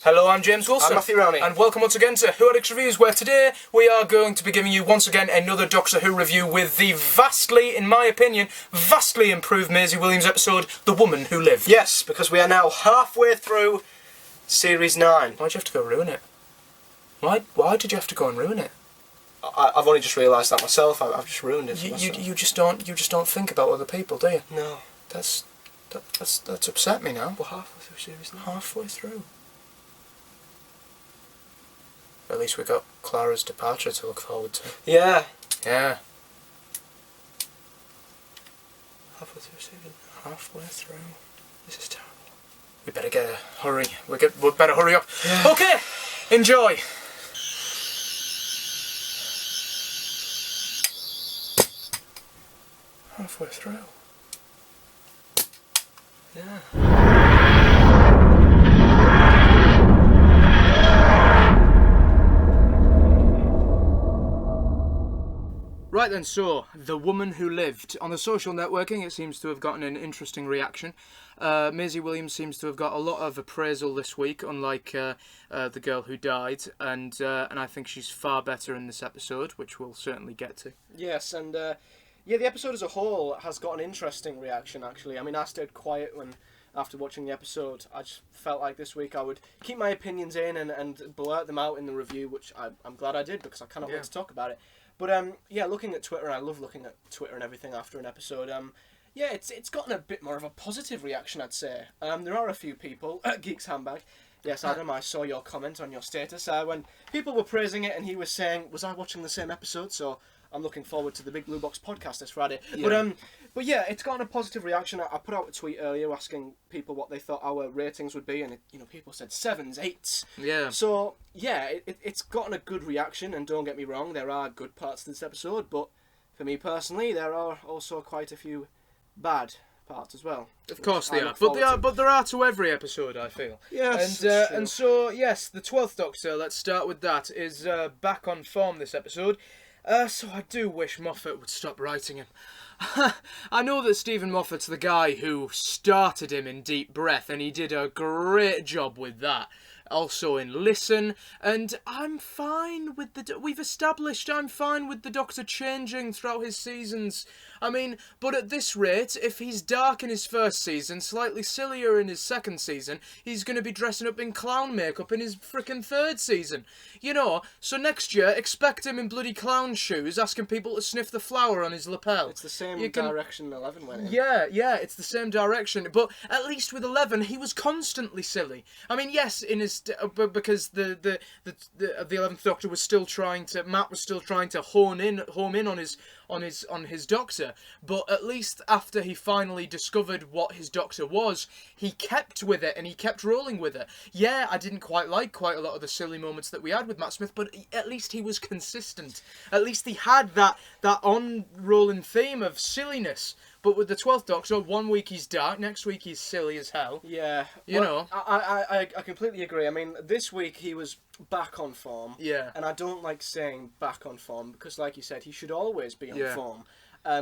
Hello, I'm James Wilson. I'm Matthew Rowney. And welcome once again to Who Addicts Reviews, where today we are going to be giving you once again another Doctor Who review with the vastly, in my opinion, vastly improved Maisie Williams episode, The Woman Who Lived. Yes, because we are now halfway through Series 9. Why'd you have to go ruin it? Why did you have to go and ruin it? I've only just realised that myself. I've just ruined it for myself. You just don't think about other people, do you? No. That's upset me now. We're halfway through Series 9. Halfway through. At least we got Clara's departure to look forward to. Yeah. Yeah. Halfway through Series 9. Halfway through. This is terrible. We better get a hurry. We better hurry up. Yeah. Okay, enjoy. Halfway through. Yeah. Right then, so, The Woman Who Lived. On the social networking, it seems to have gotten an interesting reaction. Maisie Williams seems to have got a lot of appraisal this week, unlike the girl who died, and I think she's far better in this episode, which we'll certainly get to. Yes, and yeah, the episode as a whole has got an interesting reaction, actually. I mean, I stayed quiet after watching the episode. I just felt like this week I would keep my opinions in and blurt them out in the review, which I'm glad I did, because I cannot wait to talk about it. But yeah, looking at Twitter, and I love looking at Twitter and everything after an episode. Yeah, it's gotten a bit more of a positive reaction, I'd say. There are a few people Geek's Handbag. Yes, Adam, I saw your comment on your status when people were praising it, and he was saying, "Was I watching the same episode?" So I'm looking forward to the Big Blue Box podcast this Friday. Yeah. But yeah, it's gotten a positive reaction. I put out a tweet earlier asking people what they thought our ratings would be, and people said 7s, 8s. Yeah. So yeah, it's gotten a good reaction, and don't get me wrong, there are good parts to this episode, but for me personally, there are also quite a few bad parts as well. Of course they are, but there are to every episode, I feel. Yes, and so yes, the 12th Doctor. Let's start with that. Is back on form this episode. So I do wish Moffat would stop writing him. I know that Stephen Moffat's the guy who started him in Deep Breath, and he did a great job with that. Also in Listen, and I'm fine with we've established I'm fine with the Doctor changing throughout his seasons. I mean, but at this rate, if he's dark in his first season, slightly sillier in his second season, he's going to be dressing up in clown makeup in his frickin' third season. So next year, expect him in bloody clown shoes, asking people to sniff the flower on his lapel. It's the same direction 11 went in. Yeah, it's the same direction. But at least with 11, he was constantly silly. I mean, yes, in his because the 11th Doctor was still trying to home in on his Doctor, but at least after he finally discovered what his Doctor was, he kept with it and he kept rolling with it. Yeah, I didn't quite like quite a lot of the silly moments that we had with Matt Smith, but at least he was consistent. At least he had that on-rolling theme of silliness. But with the 12th Doctor, one week he's dark, next week he's silly as hell. Yeah. I completely agree. I mean, this week he was back on form. Yeah. And I don't like saying back on form, because like you said, he should always be on form.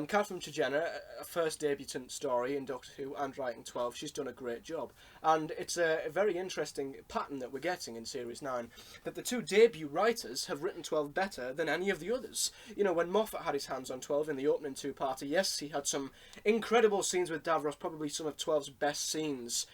Catherine Tregenna, a first debutant story in Doctor Who and writing 12, she's done a great job. And it's a very interesting pattern that we're getting in Series 9, that the two debut writers have written 12 better than any of the others. When Moffat had his hands on 12 in the opening two-parter, yes, he had some incredible scenes with Davros, probably some of 12's best scenes,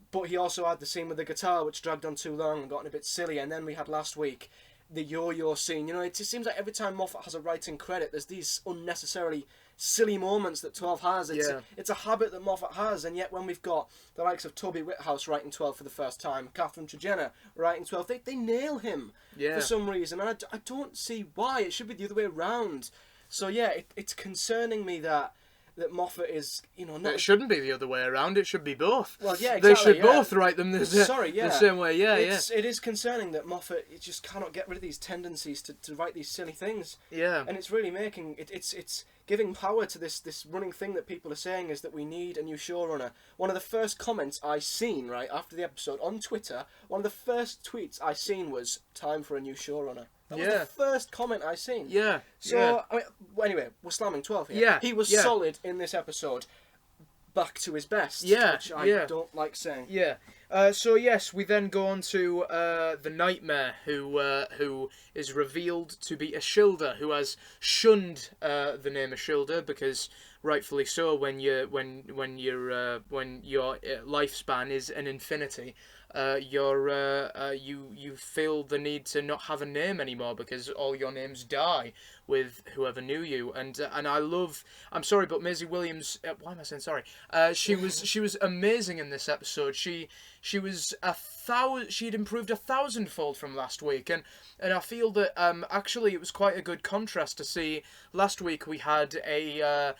but he also had the scene with the guitar, which dragged on too long and gotten a bit silly, and then we had last week the yo-yo scene. It just seems like every time Moffat has a writing credit, there's these unnecessarily silly moments that 12 has. It's a habit that Moffat has, and yet when we've got the likes of Toby Whithouse writing 12 for the first time, Catherine Tregenna writing 12, they nail him for some reason, and I don't see why. It should be the other way around. So yeah, it's concerning me that Moffat is, not... It shouldn't be the other way around, it should be both. Well, yeah, exactly. They should both write them the same way, It is concerning that Moffat just cannot get rid of these tendencies to write these silly things. Yeah. And it's really making... It's giving power to this running thing that people are saying is that we need a new showrunner. One of the first comments I seen, right, after the episode, on Twitter, one of the first tweets I seen was, "Time for a new showrunner." That was the first comment I seen. Yeah. So, I mean, anyway, we're slamming 12 here. Yeah. He was solid in this episode. Back to his best. Yeah. Which I don't like saying. Yeah. So yes, we then go on to the Nightmare, who is revealed to be Ashilda, who has shunned the name Ashilda because rightfully so. When your lifespan is an infinity, you feel the need to not have a name anymore because all your names die with whoever knew you. And I'm sorry, but Maisie Williams. Why am I saying sorry? She was amazing in this episode. She was she'd improved 1,000-fold from last week, and I feel that actually it was quite a good contrast to see. Last week we had a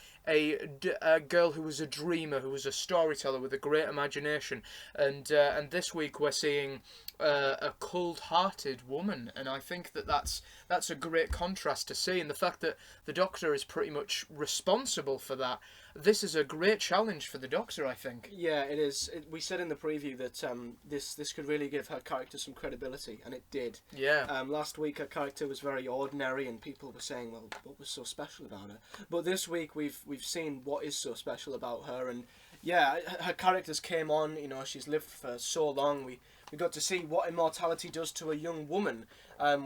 girl who was a dreamer, who was a storyteller with a great imagination, and this week we're seeing a cold-hearted woman, and I think that's a great contrast to see, and the fact that the Doctor is pretty much responsible for that. This is a great challenge for the Doctor, I think. Yeah, it is. We said in the preview that this could really give her character some credibility, and it did. Yeah. Last week her character was very ordinary, and people were saying, "Well, what was so special about her?" But this week we've seen what is so special about her, and yeah, her characters came on. You know, she's lived for so long. We got to see what immortality does to a young woman.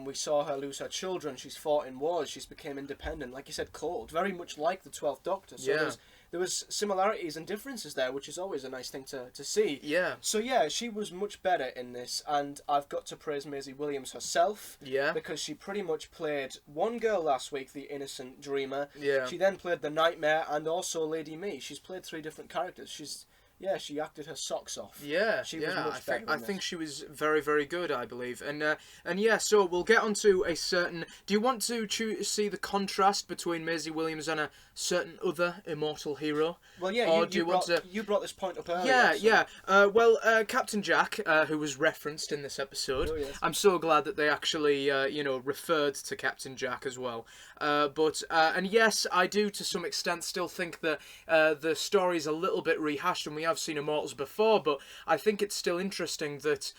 We saw her lose her children. She's fought in wars. She's became independent. Like you said, cold. Very much like the 12th Doctor. So yeah. There was similarities and differences there, which is always a nice thing to see. Yeah. So yeah, she was much better in this, and I've got to praise Maisie Williams herself. Yeah. Because she pretty much played one girl last week, the innocent dreamer. Yeah. She then played the Nightmare and also Lady Me. She's played 3 different characters. She acted her socks off. Yeah, she was much better. I think she was very, very good, I believe. And yeah, so we'll get onto a certain. Do you want to see the contrast between Maisie Williams and a certain other immortal hero? Well, yeah. Or you brought this point up earlier. Yeah, so. yeah. Well, Captain Jack, who was referenced in this episode. Oh, yes. I'm so glad that they actually, referred to Captain Jack as well. And yes, I do to some extent still think that the story's a little bit rehashed, and we have seen Immortals before, but I think it's still interesting that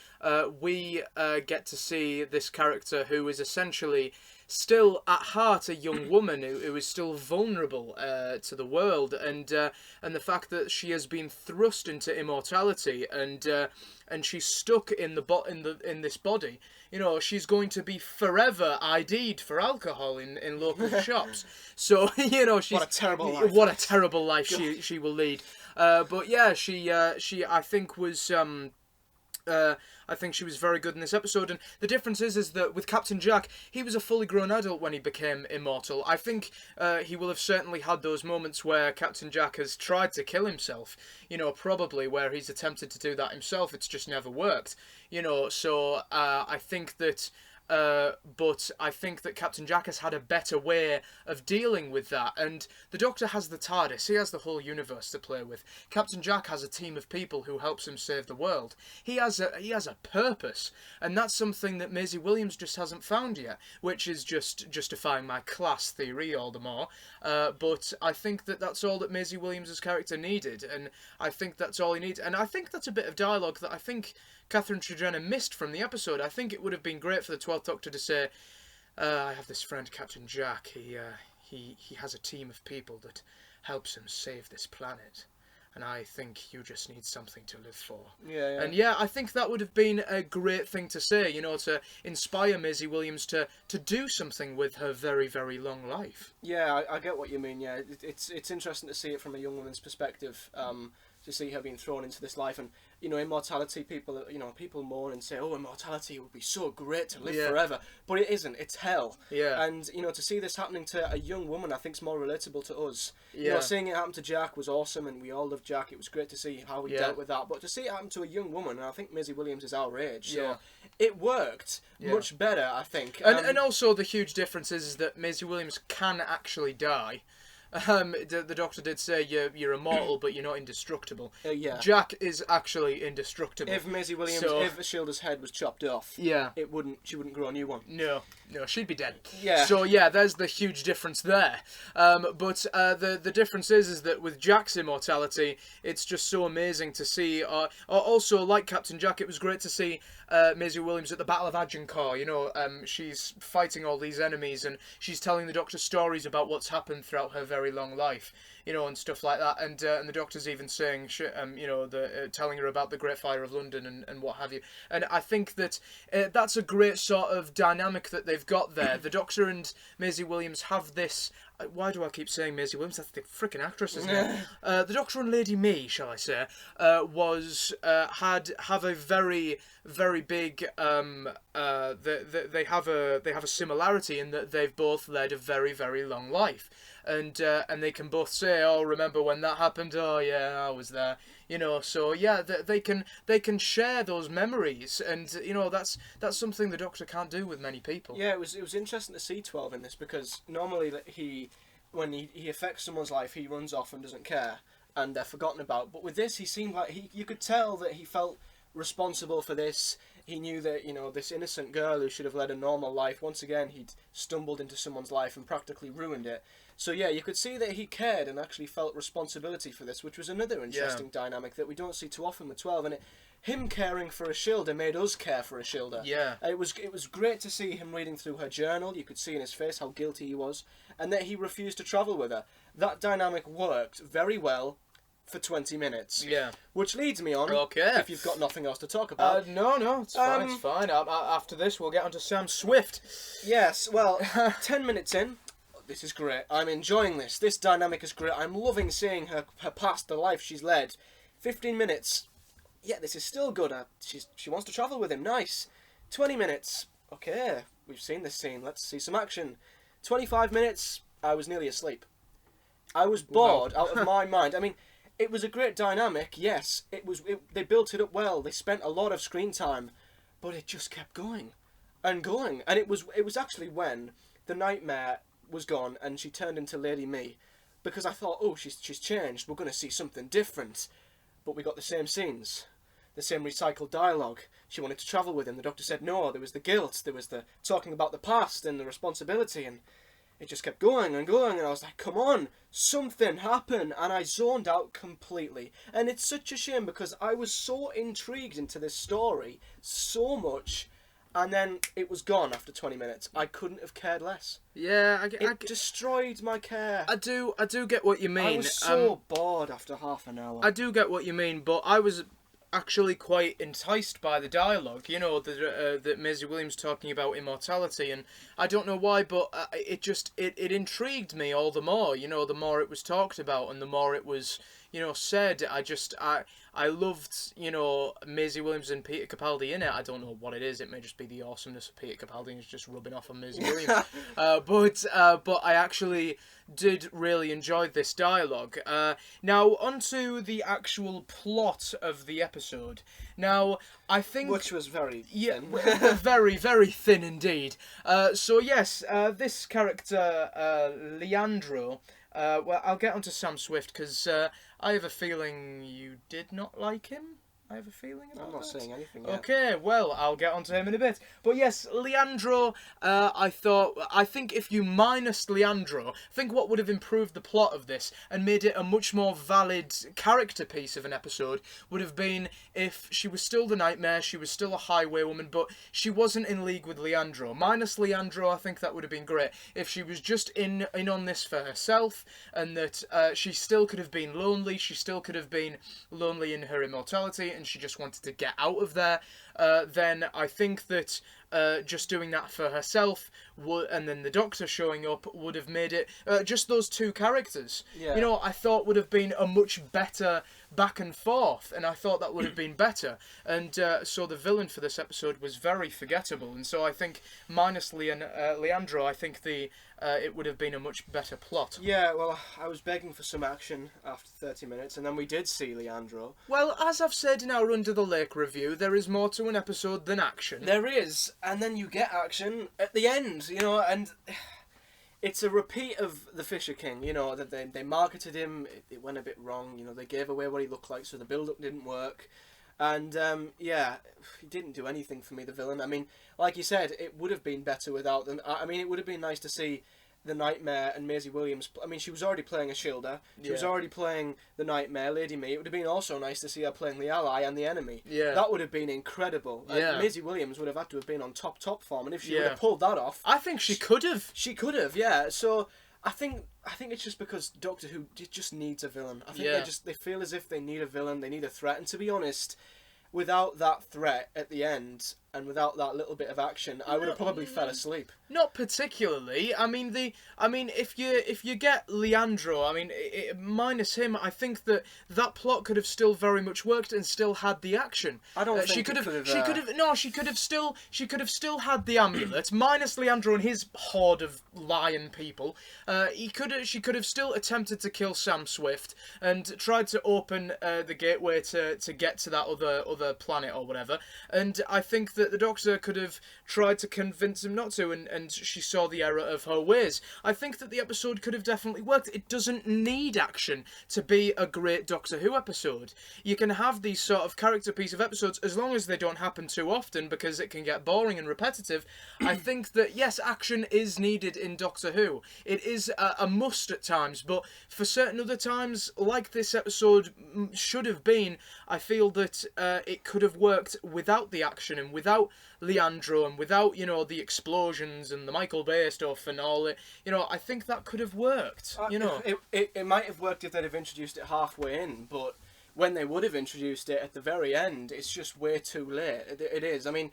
we get to see this character who is essentially still at heart a young woman who is still vulnerable to the world, and the fact that she has been thrust into immortality and she's stuck in this body. You know, she's going to be forever ID'd for alcohol in local shops. So what a terrible life. What a terrible life she will lead. But yeah, she I think was. I think she was very good in this episode, and the difference is that with Captain Jack, he was a fully grown adult when he became immortal. I think he will have certainly had those moments where Captain Jack has tried to kill himself, probably where he's attempted to do that himself, it's just never worked, so I think that but I think that Captain Jack has had a better way of dealing with that, and the Doctor has the TARDIS, he has the whole universe to play with. Captain Jack has a team of people who helps him save the world. He has a purpose, and that's something that Maisie Williams just hasn't found yet, which is just justifying my class theory all the more. But I think that that's all that Maisie Williams' character needed, and I think that's all he needs, and I think that's a bit of dialogue that I think Catherine Tregenna missed from the episode. I think it would have been great for the 12th Doctor to say, I have this friend, Captain Jack. He has a team of people that helps him save this planet. And I think you just need something to live for. Yeah. And yeah, I think that would have been a great thing to say, to inspire Maisie Williams to do something with her very, very long life. Yeah, I get what you mean, yeah. It's interesting to see it from a young woman's perspective, to see her being thrown into this life. And, immortality, people mourn and say, oh, immortality would be so great to live forever. But it isn't, it's hell. Yeah. And, to see this happening to a young woman, I think is more relatable to us. Yeah. Seeing it happen to Jack was awesome, and we all loved Jack. It was great to see how he dealt with that. But to see it happen to a young woman, and I think Maisie Williams is our age, so it worked much better, I think. And also the huge difference is that Maisie Williams can actually die. The Doctor did say you're immortal, but you're not indestructible. Yeah. Jack is actually indestructible. If Maisie Williams, if Ashilda's head was chopped off, she wouldn't grow a new one. No, she'd be dead. Yeah. So yeah, there's the huge difference there. But the difference is that with Jack's immortality, it's just so amazing to see. Also, like Captain Jack, it was great to see Maisie Williams at the Battle of Agincourt. She's fighting all these enemies, and she's telling the Doctor stories about what's happened throughout her very long life. and stuff like that. And the Doctor's even saying, telling her about the Great Fire of London and what have you. And I think that that's a great sort of dynamic that they've got there. The Doctor and Maisie Williams have this. Why do I keep saying Maisie Williams? That's the freaking actress, isn't it? The Doctor and Lady Me, shall I say, have a very, very big. They have a similarity in that they've both led a very, very long life, and they can both say, "Oh, remember when that happened? Oh yeah, I was there." So yeah, they can share those memories, and that's something the Doctor can't do with many people. Yeah, it was interesting to see 12 in this, because normally when he affects someone's life, he runs off and doesn't care, and they're forgotten about. But with this, he seemed like you could tell that he felt responsible for this. He knew that, this innocent girl who should have led a normal life, once again, he'd stumbled into someone's life and practically ruined it. So yeah, you could see that he cared and actually felt responsibility for this, which was another interesting dynamic that we don't see too often with 12. And him caring for Ashilda made us care for Ashilda. Yeah. It was great to see him reading through her journal. You could see in his face how guilty he was, and that he refused to travel with her. That dynamic worked very well for 20 minutes. Yeah. Which leads me on, okay, if you've got nothing else to talk about. No, it's fine, it's fine. After this, we'll get onto Sam Swift. Yes, well, 10 minutes in, this is great. I'm enjoying this. This dynamic is great. I'm loving seeing her past, the life she's led. 15 minutes, yeah, this is still good. She wants to travel with him, nice. 20 minutes, okay, we've seen this scene, let's see some action. 25 minutes, I was nearly asleep. I was bored out of my mind. I mean, it was a great dynamic, yes. They built it up well. They spent a lot of screen time, but it just kept going and going. And it was actually when the nightmare was gone and she turned into Lady Me, because I thought, oh, she's changed. We're going to see something different. But we got the same scenes, the same recycled dialogue. She wanted to travel with him. The Doctor said no. There was the guilt. There was the talking about the past and the responsibility, and it just kept going and going, and I was like, come on, something happen, and I zoned out completely. And it's such a shame, because I was so intrigued into this story so much, and then it was gone after 20 minutes. I couldn't have cared less. Yeah, it destroyed my care. I do get what you mean. I was so bored after half an hour. I do get what you mean, but I was actually quite enticed by the dialogue, that Maisie Williams talking about immortality, and I don't know why, but it intrigued me all the more, the more it was talked about and the more it was, said. I loved, Maisie Williams and Peter Capaldi in it. I don't know what it is. It may just be the awesomeness of Peter Capaldi and it's just rubbing off on Maisie Williams. But I actually did really enjoy this dialogue. Now, onto the actual plot of the episode. Now, I think... Which was very thin. very, very thin indeed. So, yes, this character, Leandro... well, I'll get onto Sam Swift, because I have a feeling you did not like him. I have a feeling about that. I'm not saying anything yet. Okay, well, I'll get onto him in a bit. But yes, Leandro, I think if you minus Leandro, I think what would have improved the plot of this and made it a much more valid character piece of an episode would have been if she was still the Nightmare, she was still a highwaywoman, but she wasn't in league with Leandro. Minus Leandro, I think that would have been great. If she was just in on this for herself, and that she still could have been lonely, she still could have been lonely in her immortality, and she just wanted to get out of there, then I think that just doing that for herself and then the Doctor showing up would have made it just those two characters. Yeah. I thought would have been a much better back and forth, and I thought that would have been better. And so the villain for this episode was very forgettable, and so I think minus Leandro, I think it would have been a much better plot. Yeah, well, I was begging for some action after 30 minutes, and then we did see Leandro. Well, as I've said in our Under the Lake review, there is more to an episode than action. There is, and then you get action at the end, and it's a repeat of the Fisher King, that they marketed him, it went a bit wrong, they gave away what he looked like, so the build-up didn't work. And, he didn't do anything for me, the villain. I mean, like you said, it would have been better without them. I mean, it would have been nice to see the Nightmare and Maisie Williams. I mean, she was already playing Ashilda. She was already playing the Nightmare, Lady Me. It would have been also nice to see her playing the Ally and the Enemy. Yeah. That would have been incredible. Yeah. Maisie Williams would have had to have been on top form, and if she would have pulled that off... I think she could have. She could have, yeah. So... I think it's just because Doctor Who just needs a villain. I think Yeah. they feel as if they need a villain, they need a threat. And to be honest, without that threat at the end and without that little bit of action, I would have probably fell asleep. Not particularly. I mean, if you get Leandro, I mean, minus him, I think that plot could have still very much worked and still had the action. I don't think she could have still had the amulet minus Leandro and his horde of lion people. She could have still attempted to kill Sam Swift and tried to open the gateway to get to that other planet or whatever. And I think that the Doctor could have tried to convince him not to, and she saw the error of her ways. I think that the episode could have definitely worked. It doesn't need action to be a great Doctor Who episode. You can have these sort of character piece of episodes as long as they don't happen too often, because it can get boring and repetitive. I think that, yes, action is needed in Doctor Who. It is a must at times, but for certain other times, like this episode should have been, I feel that it could have worked without the action and without Leandro and without, the explosions and the Michael Bay stuff and all it. I think that could have worked. It might have worked if they'd have introduced it halfway in, but when they would have introduced it at the very end, it's just way too late. It is. I mean,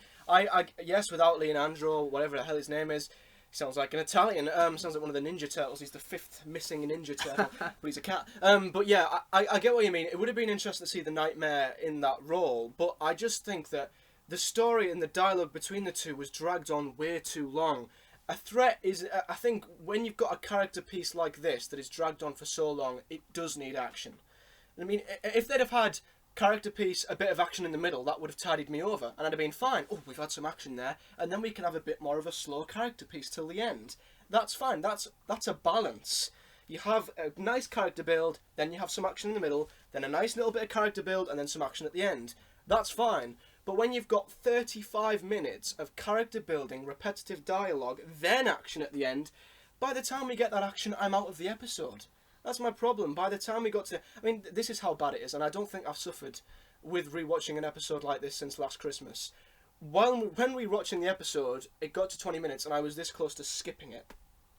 yes, without Leandro, whatever the hell his name is. He sounds like an Italian. Sounds like one of the Ninja Turtles. He's the 5th missing Ninja Turtle, but he's a cat. But yeah, I get what you mean. It would have been interesting to see the Nightmare in that role, but I just think that the story and the dialogue between the two was dragged on way too long. A threat is, I think, when you've got a character piece like this that is dragged on for so long, it does need action. I mean, if they'd have had character piece, a bit of action in the middle, that would have tidied me over, and I'd have been fine. Oh, we've had some action there, and then we can have a bit more of a slow character piece till the end. That's fine. That's a balance. You have a nice character build, then you have some action in the middle, then a nice little bit of character build, and then some action at the end. That's fine. But when you've got 35 minutes of character building, repetitive dialogue, then action at the end, by the time we get that action, I'm out of the episode. That's my problem. By the time we got to... I mean, this is how bad it is, and I don't think I've suffered with rewatching an episode like this since last Christmas. When we were watching the episode, it got to 20 minutes, and I was this close to skipping it.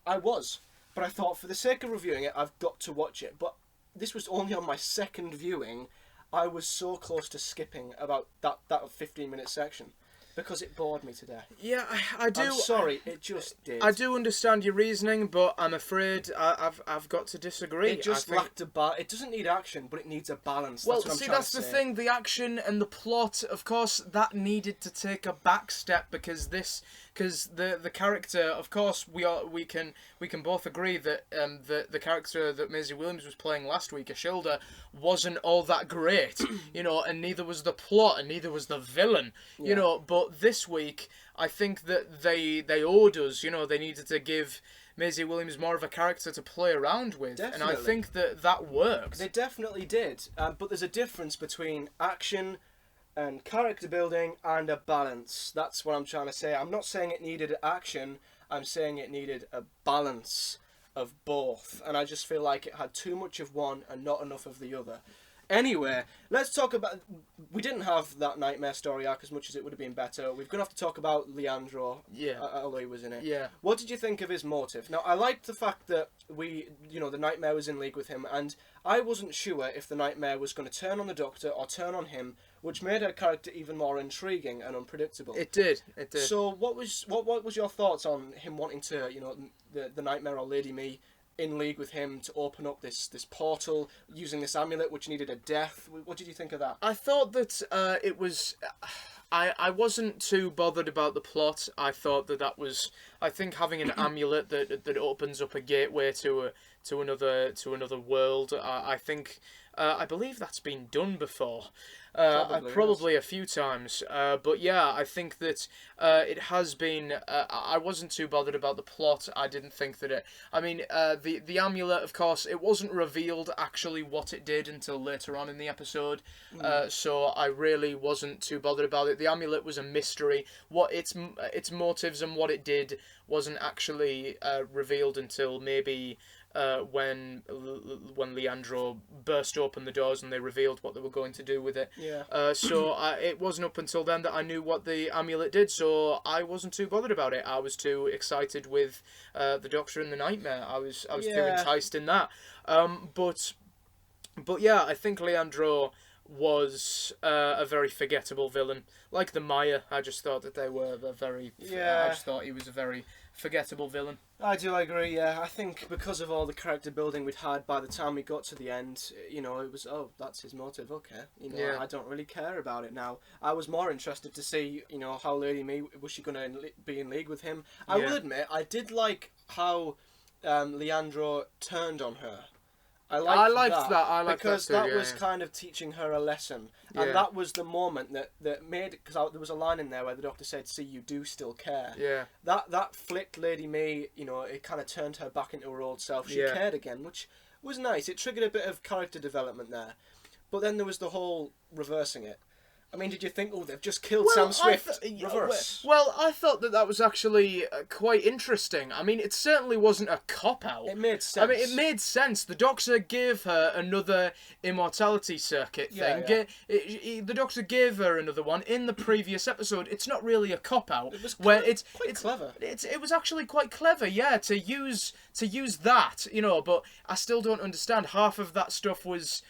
I was. But I thought, for the sake of reviewing it, I've got to watch it. But this was only on my second viewing. I was so close to skipping about that 15-minute section because it bored me to death. Yeah, I do. I'm sorry, it just did. I do understand your reasoning, but I'm afraid I've got to disagree. It just lacked it doesn't need action, but it needs a balance. Well, that's the thing. The action and the plot, of course, that needed to take a back step because the character, of course, we can both agree that the character that Maisie Williams was playing last week, Ashilda, wasn't all that great, and neither was the plot, and neither was the villain, But this week, I think that they owed us, they needed to give Maisie Williams more of a character to play around with, Definitely. and I think that worked. They definitely did, but there's a difference between action and character building and a balance. That's what I'm trying to say. I'm not saying it needed action, I'm saying it needed a balance of both, and I just feel like it had too much of one and not enough of the other. Anyway, let's talk about... We didn't have that Nightmare story arc as much as it would have been better. We're going to have to talk about Leandro, although he was in it. Yeah. What did you think of his motive? Now, I liked the fact that the Nightmare was in league with him, and I wasn't sure if the Nightmare was going to turn on the Doctor or turn on him, which made her character even more intriguing and unpredictable. It did. So what was your thoughts on him wanting to, the Nightmare or Lady Me in league with him to open up this portal using this amulet which needed a death? What did you think of that? I thought that it was... I wasn't too bothered about the plot. I thought that was... I think having an amulet that opens up a gateway to another world. I think... I believe that's been done before. Probably a few times. But yeah, I think that it has been... I wasn't too bothered about the plot. I didn't think that it... I mean, the amulet, of course, it wasn't revealed actually what it did until later on in the episode. So I really wasn't too bothered about it. The amulet was a mystery. What its motives and what it did wasn't actually revealed until maybe... when Leandro burst open the doors and they revealed what they were going to do with it. Yeah. So it wasn't up until then that I knew what the amulet did, so I wasn't too bothered about it. I was too excited with the Doctor and the Nightmare. I was too enticed in that. But yeah, I think Leandro was a very forgettable villain. Like the Maya, I just thought that they were I just thought he was a very forgettable villain. I do agree, yeah. I think because of all the character building we'd had by the time we got to the end, it was, that's his motive, okay. I don't really care about it now. I was more interested to see, how Lady May, was she going to be in league with him? I will admit, I did like how Leandro turned on her. I liked that because that was kind of teaching her a lesson, and that was the moment that made, because there was a line in there where the Doctor said, "See, you do still care." Yeah. That flicked Lady May. It kind of turned her back into her old self. She cared again, which was nice. It triggered a bit of character development there, but then there was the whole reversing it. I mean, did you think, they've just killed Sam Swift? Reverse. Well, I thought that was actually quite interesting. I mean, it certainly wasn't a cop-out. It made sense. I mean, it made sense. The Doctor gave her another Immortality circuit thing. Yeah. The Doctor gave her another one in the previous episode. It's not really a cop-out. It was quite clever. It was actually quite clever, yeah, to use that, but I still don't understand. Half of that stuff was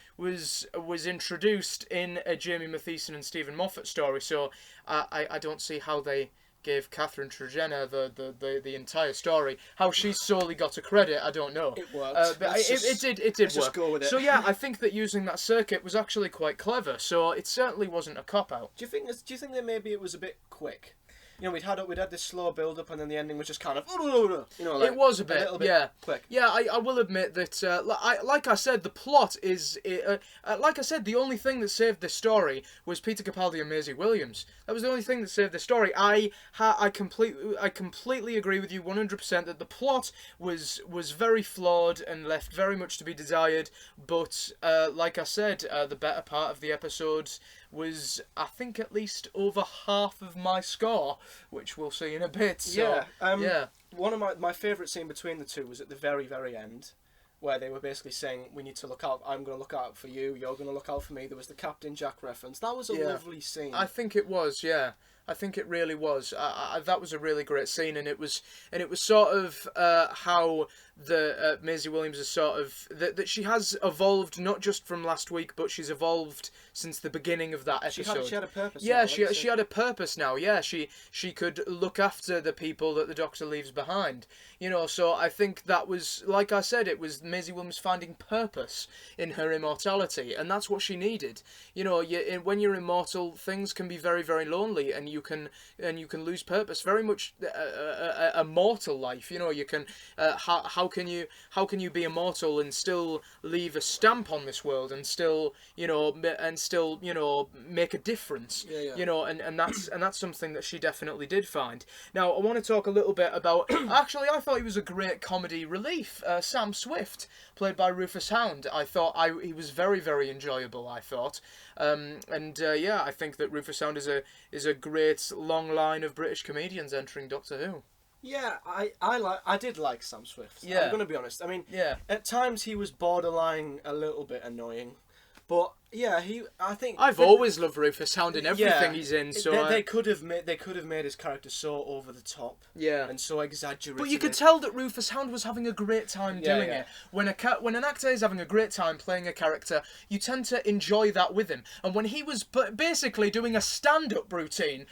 introduced in a Jamie Mathieson and Stephen Moffat story, so I don't see how they gave Catherine Tregenna the entire story. How she solely got a credit, I don't know. It worked. But it did work. Just go with it. So yeah, I think that using that circuit was actually quite clever. So it certainly wasn't a cop out. Do you think that maybe it was a bit quick? We'd had this slow build up, and then the ending was just kind of, it was a little bit quick. Yeah, I will admit that. Like I said, the plot is. Like I said, the only thing that saved this story was Peter Capaldi and Maisie Williams. That was the only thing that saved the story. I completely agree with you 100% that the plot was very flawed and left very much to be desired. But like I said, the better part of the episode was, I think, at least over half of my score, which we'll see in a bit. So, one of my favourite scene between the two was at the very, very end, where they were basically saying, we need to look out, I'm going to look out for you, you're going to look out for me. There was the Captain Jack reference. That was a lovely scene. I think it was, yeah. I think it really was. That was a really great scene, and it was sort of how the Maisie Williams is sort of that she has evolved, not just from last week, but she's evolved since the beginning of that episode. She had a purpose. Yeah, now, she had a purpose now. Yeah, she could look after the people that the Doctor leaves behind. So I think that was, like I said, it was Maisie Williams finding purpose in her immortality, and that's what she needed. When you're immortal, things can be very, very lonely, and you can lose purpose. Very much a mortal life. You can how can you be immortal and still leave a stamp on this world and still make a difference. And that's something that she definitely did find. Now I want to talk a little bit about. Actually, I thought he was a great comedy relief. Sam Swift, played by Rufus Hound. I thought he was very, very enjoyable. I thought. I think that Rufus Hound is a great long line of British comedians entering Doctor Who. Yeah, I did like Sam Swift. Yeah. I'm going to be honest. I mean, at times he was borderline a little bit annoying, but yeah, I think I've always loved Rufus Hound in everything he's in. So they could have made his character so over the top, and so exaggerated. But you could tell that Rufus Hound was having a great time doing it. When an actor is having a great time playing a character, you tend to enjoy that with him. And when he was basically doing a stand-up routine,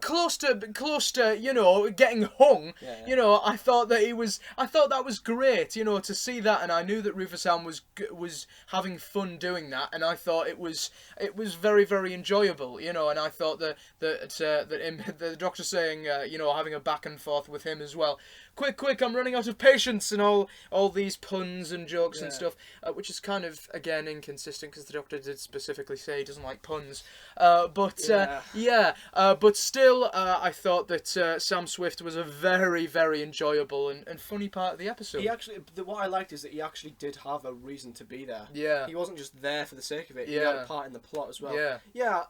close to getting hung, I thought that was great, to see that, and I knew that Rufus Hound was having fun doing that, and I thought it was very, very enjoyable, and I thought that the Doctor saying, having a back and forth with him as well. Quick, I'm running out of patience, and all these puns and jokes and stuff, which is kind of, again, inconsistent, because the Doctor did specifically say he doesn't like puns. But still, I thought that Sam Swift was a very, very enjoyable and funny part of the episode. What I liked is that he actually did have a reason to be there. Yeah. He wasn't just there for the sake of it. he had a part in the plot as well. Yeah.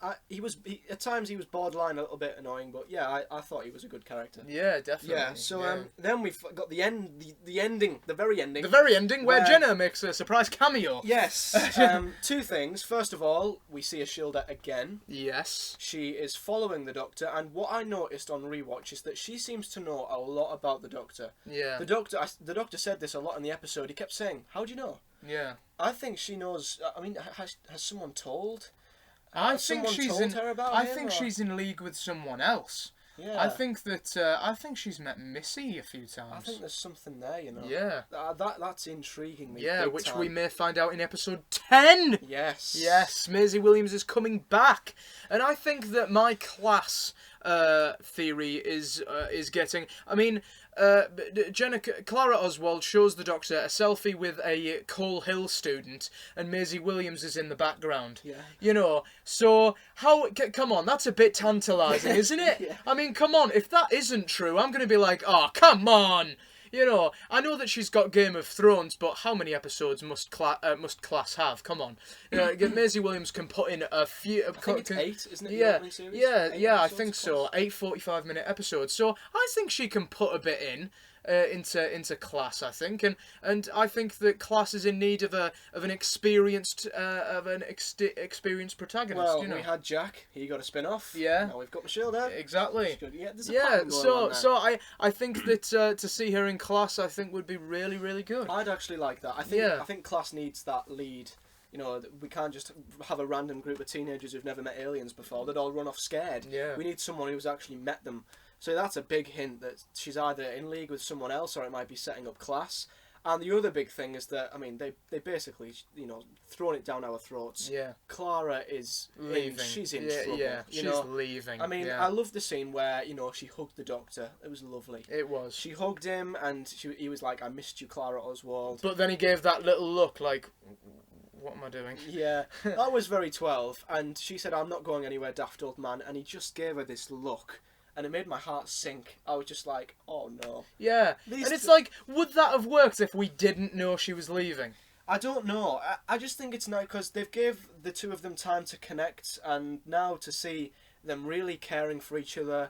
At times he was borderline a little bit annoying, but yeah, I thought he was a good character. Yeah, definitely. Yeah. So then we've got the ending, the very ending. The very ending where Jenna makes a surprise cameo. Yes. Two things. First of all, we see Ashilda again. Yes. She is following the Doctor, and what I noticed on rewatch is that she seems to know a lot about the Doctor. Yeah. The Doctor said this a lot in the episode. He kept saying, "How do you know?" Yeah. I think she knows. I mean, has someone told? I think she's in league with someone else. Yeah. I think she's met Missy a few times. I think there's something there, you know. Yeah. That's intriguing me. Yeah, which time. we may find out in episode 10. Yes. Yes, Maisie Williams is coming back, and I think that my class theory is getting. I mean, Clara Oswald shows the Doctor a selfie with a Cole Hill student, and Maisie Williams is in the background. Yeah. You know, so come on, that's a bit tantalising, isn't it? Yeah. I mean, come on, if that isn't true, I'm going to be like, oh, come on. You know, I know that she's got Game of Thrones, but how many episodes must Class have? Come on, Maisie Williams can put in a few. I think it's 8, isn't it? Yeah, series? I think so. 8 45-minute episodes. So I think she can put a bit in. Into Class, I think, and I think that Class is in need of an experienced protagonist. Well, you know? we had Jack. He got a spin-off. Yeah. Now we've got Michelle there. Exactly. Yeah. There's a Yeah. pattern going on there. So I think that to see her in Class, I think would be really, really good. I'd actually like that. I think Class needs that lead. You know, we can't just have a random group of teenagers who've never met aliens before. They'd all run off scared. Yeah. We need someone who's actually met them. So that's a big hint that she's either in league with someone else or it might be setting up Class. And the other big thing is that, I mean, they basically, you know, thrown it down our throats. Yeah. Clara is leaving. She's in trouble. Yeah, she's leaving. I mean, yeah. I love the scene where, you know, she hugged the Doctor. It was lovely. It was. She hugged him and he was like, "I missed you, Clara Oswald." But then he gave that little look like, what am I doing? Yeah, that was very 12. And she said, "I'm not going anywhere, daft old man." And he just gave her this look. And it made my heart sink. I was just like, oh no. Yeah. And it's like, would that have worked if we didn't know she was leaving? I don't know. I just think it's nice because they've gave the two of them time to connect, and now to see them really caring for each other,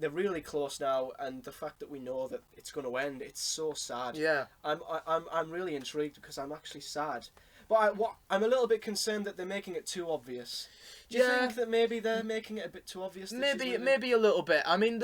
they're really close now, and the fact that we know that it's going to end, it's so sad. Yeah. I'm really intrigued because I'm actually sad. But I'm a little bit concerned that they're making it too obvious. Do you think that maybe they're making it a bit too obvious? Maybe a little bit. I mean,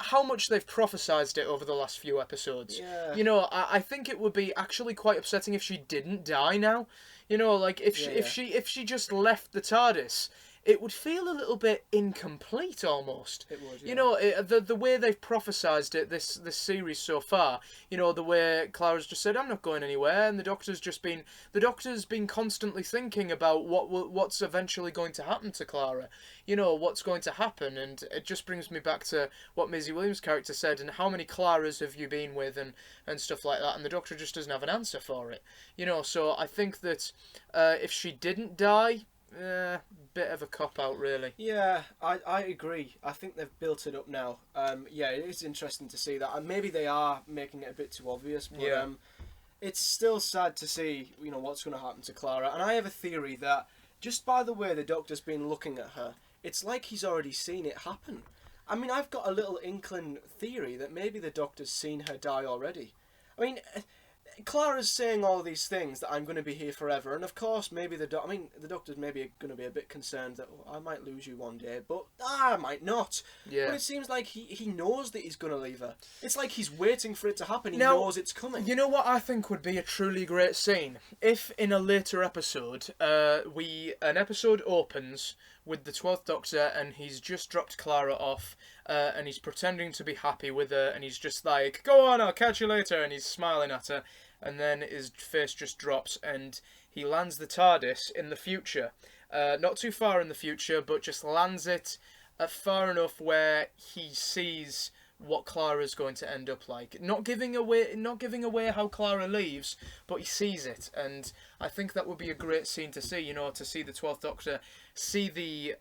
how much they've prophesized it over the last few episodes. Yeah. You know, I think it would be actually quite upsetting if she didn't die now. You know, like if she just left the TARDIS, it would feel a little bit incomplete almost. It would, yeah. You know, the way they've prophesized it this series so far, you know, the way Clara's just said, "I'm not going anywhere," and the Doctor's been constantly thinking about what's eventually going to happen to Clara. You know, what's going to happen, and it just brings me back to what Maisie Williams' character said, and how many Claras have you been with, and stuff like that, and the Doctor just doesn't have an answer for it. You know, so I think that if she didn't die, bit of a cop-out, really. Yeah, I agree. I think they've built it up now. Yeah, it is interesting to see that. And maybe they are making it a bit too obvious, but it's still sad to see, you know, what's going to happen to Clara. And I have a theory that, just by the way the Doctor's been looking at her, it's like he's already seen it happen. I mean, I've got a little inkling theory that maybe the Doctor's seen her die already. I mean, Clara's saying all these things that I'm going to be here forever, and of course maybe the Doctor's maybe going to be a bit concerned that I might lose you one day, but I might not. Yeah. But it seems like he knows that he's going to leave her. It's like he's waiting for it to happen. He knows it's coming. You know what I think would be a truly great scene? If in a later episode, an episode opens with the 12th Doctor and he's just dropped Clara off, and he's pretending to be happy with her, and he's just like, "Go on, I'll catch you later," and he's smiling at her, and then his face just drops and he lands the TARDIS in the future. Not too far in the future, but just lands it far enough where he sees what Clara's going to end up like. Not giving away how Clara leaves, but he sees it, and I think that would be a great scene to see. You know, to see the 12th Doctor see the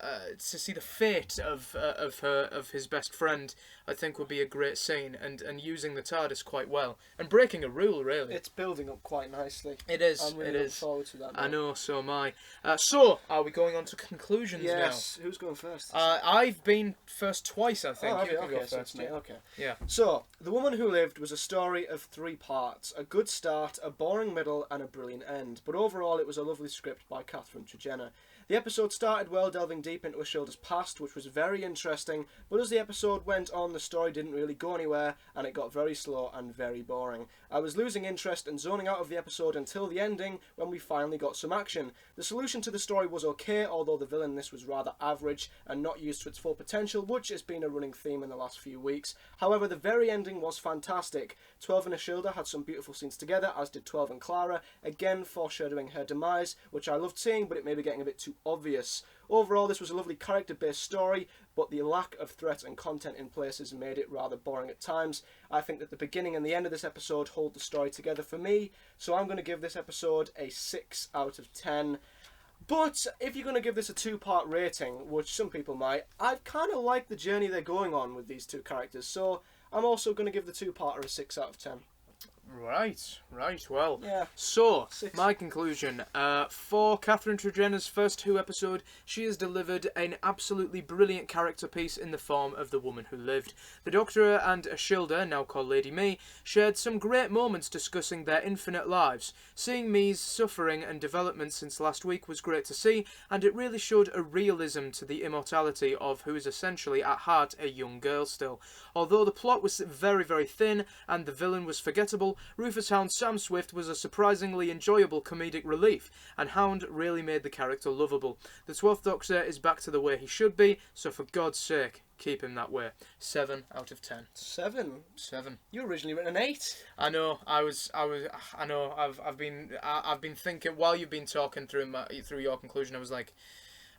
fate of his best friend, I think would be a great scene, and using the TARDIS quite well and breaking a rule really. It's building up quite nicely. It is. I'm really looking forward to that. I know. So am I. So are we going on to conclusions now? Yes. Who's going first? I've been first twice, I think. Oh, you can okay, go so first. it's me. Okay. Yeah. So, The Woman Who Lived was a story of 3 parts. A good start, a boring middle, and a brilliant end. But overall, it was a lovely script by Catherine Tregenna. The episode started well, delving deep into Ashilda's past, which was very interesting, but as the episode went on, the story didn't really go anywhere, and it got very slow and very boring. I was losing interest and zoning out of the episode until the ending, when we finally got some action. The solution to the story was okay, although the villain in this was rather average and not used to its full potential, which has been a running theme in the last few weeks. However, the very ending was fantastic. 12 and Ashilda had some beautiful scenes together, as did 12 and Clara, again foreshadowing her demise, which I loved seeing, but it may be getting a bit too obvious. Overall, this was a lovely character-based story, but the lack of threat and content in places made it rather boring at times. I think that the beginning and the end of this episode hold the story together for me, so I'm going to give this episode a 6 out of 10. But if you're going to give this a 2-part rating, which some people might, I kind of like the journey they're going on with these 2 characters, so I'm also going to give the 2-parter a 6 out of 10. Right, well. Yeah. So, 6. my conclusion. For Catherine Tregenna's first 2 episodes, she has delivered an absolutely brilliant character piece in the form of The Woman Who Lived. The Doctor and Ashilda, now called Lady Me, shared some great moments discussing their infinite lives. Seeing Me's suffering and development since last week was great to see, and it really showed a realism to the immortality of who is essentially at heart a young girl still. Although the plot was very, very thin and the villain was forgettable, Rufus Hound Sam Swift was a surprisingly enjoyable comedic relief, and Hound really made the character lovable. The 12th Doctor is back to the way he should be, so for God's sake, keep him that way. 7 out of 10. 7? 7. You originally written an 8. I know. I know. I've been thinking while you've been talking through your conclusion. I was like,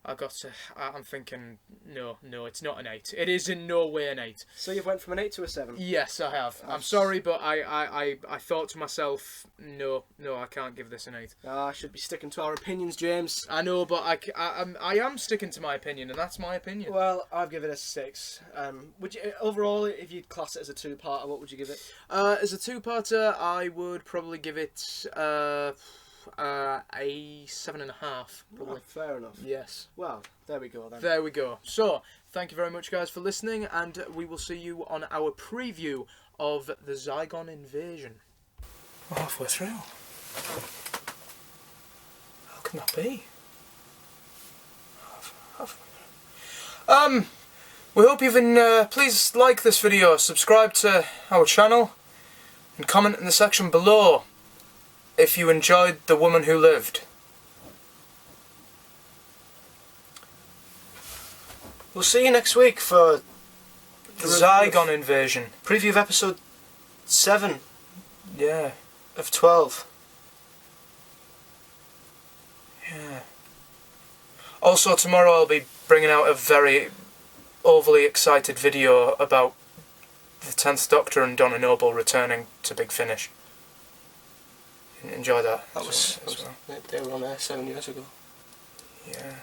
I'm thinking, no, it's not an 8. It is in no way an 8. So you've went from an 8 to a 7? Yes, I have. I'm sorry, but I thought to myself, no, I can't give this an 8. I should be sticking to our opinions, James. I know, but I am sticking to my opinion, and that's my opinion. Well, I'd give it a 6. Would you overall, if you'd class it as a 2-parter, what would you give it? As a 2-parter, I would probably give it a 7.5. Probably. Oh, fair enough. Yes. Well, there we go then. There we go. So, thank you very much, guys, for listening, and we will see you on our preview of the Zygon Invasion. We're halfway through. How can that be? We hope you've been. Please like this video, subscribe to our channel, and comment in the section below if you enjoyed The Woman Who Lived. We'll see you next week for The Zygon Invasion. Preview of episode 7. Yeah. Of 12. Yeah. Also, tomorrow I'll be bringing out a very overly excited video about the 10th Doctor and Donna Noble returning to Big Finish. Enjoy that. They were on there 7 years ago. Yeah.